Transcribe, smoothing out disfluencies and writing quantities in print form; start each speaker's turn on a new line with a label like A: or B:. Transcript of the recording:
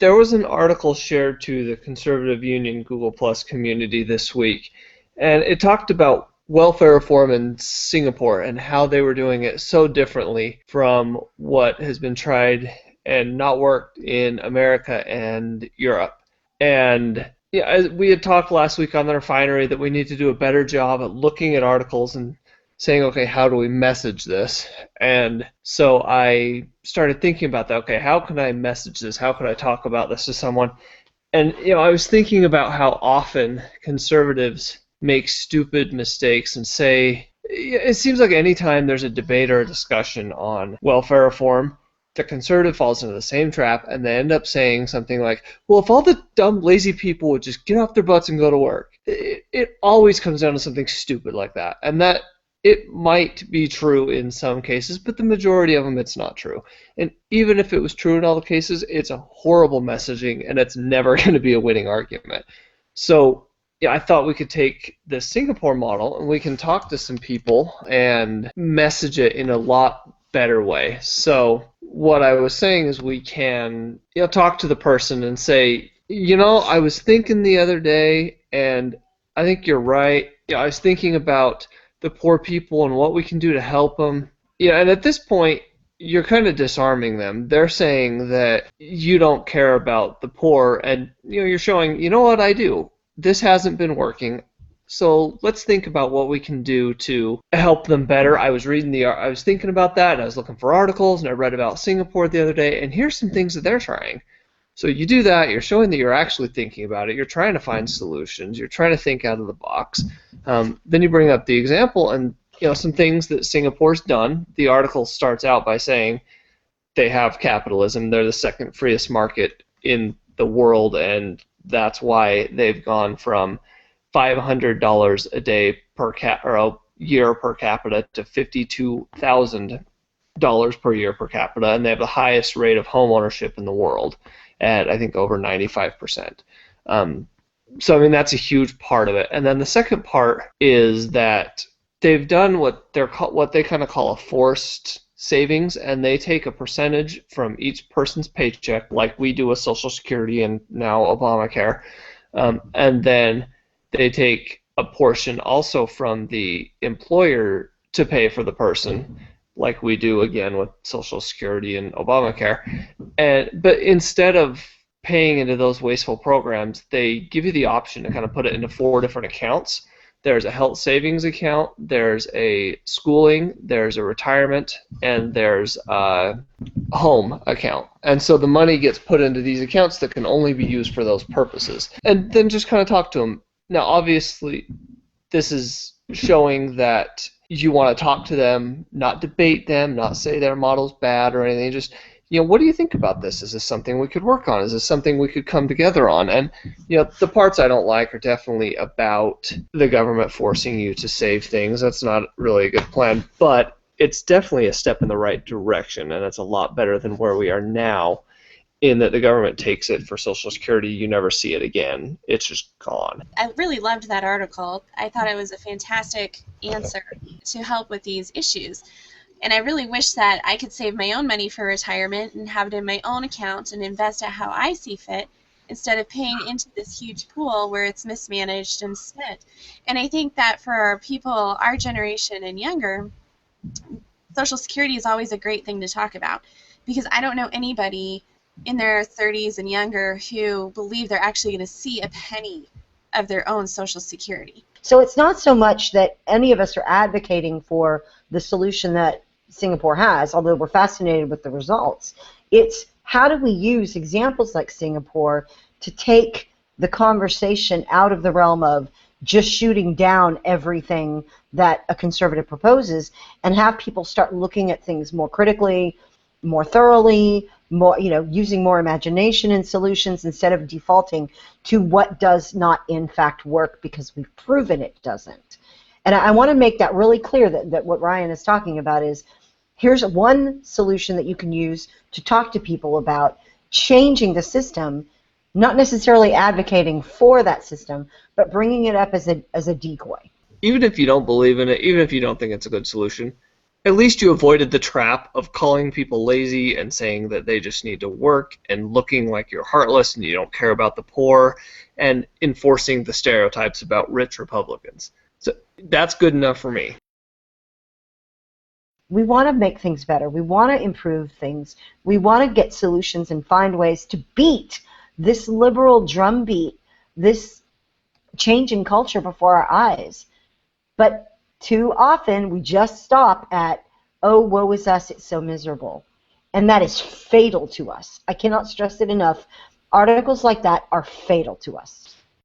A: there was an article shared to the Conservative Union Google Plus community this week, and it talked about welfare reform in Singapore and how they were doing it so differently from what has been tried and not worked in America and Europe. And yeah, we had talked last week on the Refinery that we need to do a better job at looking at articles and saying, okay, how do we message this? And so I started thinking about that. Okay, how can I message this? How can I talk about this to someone? And I was thinking about how often conservatives make stupid mistakes and say, it seems like anytime there's a debate or a discussion on welfare reform, the conservative falls into the same trap, and they end up saying something like, well, if all the dumb, lazy people would just get off their butts and go to work. It always comes down to something stupid like that. And that it might be true in some cases, but the majority of them it's not true. And even if it was true in all the cases, it's a horrible messaging, and it's never going to be a winning argument. So I thought we could take the Singapore model and we can talk to some people and message it in a lot better way. So what I was saying is we can talk to the person and say, I was thinking the other day, and I think you're right. I was thinking about the poor people and what we can do to help them. And at this point, you're kind of disarming them. They're saying that you don't care about the poor, and you're showing, what I do. This hasn't been working. So let's think about what we can do to help them better. I was thinking about that, and I was looking for articles, and I read about Singapore the other day, and here's some things that they're trying. So you do that, you're showing that you're actually thinking about it, you're trying to find solutions, you're trying to think out of the box. Then you bring up the example and some things that Singapore's done. The article starts out by saying they have capitalism, they're the second freest market in the world, and that's why they've gone from $500 a day or a year per capita to $52,000 per year per capita, and they have the highest rate of home ownership in the world at I think over 95%. So that's a huge part of it. And then the second part is that they've done what they kind of call a forced savings, and they take a percentage from each person's paycheck, like we do with Social Security and now Obamacare, and then they take a portion also from the employer to pay for the person, like we do again with Social Security and Obamacare. But instead of paying into those wasteful programs, they give you the option to kind of put it into 4 different accounts. There's a health savings account, there's a schooling, there's a retirement, and there's a home account. And so the money gets put into these accounts that can only be used for those purposes. And then just kind of talk to them. Now, obviously, this is showing that you want to talk to them, not debate them, not say their model's bad or anything. Just, what do you think about this? Is this something we could work on? Is this something we could come together on? And, the parts I don't like are definitely about the government forcing you to save things. That's not really a good plan, but it's definitely a step in the right direction, and it's a lot better than where we are now, in that the government takes it for Social Security, you never see it again. It's just gone.
B: I really loved that article. I thought it was a fantastic answer to help with these issues. And I really wish that I could save my own money for retirement and have it in my own account and invest it how I see fit, instead of paying into this huge pool where it's mismanaged and spent. And I think that for people our generation and younger, Social Security is always a great thing to talk about, because I don't know anybody in their 30s and younger who believe they're actually going to see a penny of their own Social Security.
C: So it's not so much that any of us are advocating for the solution that Singapore has, although we're fascinated with the results. It's how do we use examples like Singapore to take the conversation out of the realm of just shooting down everything that a conservative proposes, and have people start looking at things more critically, more thoroughly, more, using more imagination in solutions instead of defaulting to what does not in fact work because we've proven it doesn't. And I want to make that really clear, that what Ryan is talking about is, here's one solution that you can use to talk to people about changing the system, not necessarily advocating for that system, but bringing it up as a decoy.
A: Even if you don't believe in it, even if you don't think it's a good solution, At least you avoided the trap of calling people lazy and saying that they just need to work and looking like you're heartless and you don't care about the poor and enforcing the stereotypes about rich Republicans. So that's good enough for me.
C: We want to make things better. We want to improve things. We want to get solutions and find ways to beat this liberal drumbeat, this change in culture before our eyes. But too often we just stop at, oh, woe is us, it's so miserable. And that is fatal to us. I cannot stress it enough. Articles like that are fatal to us.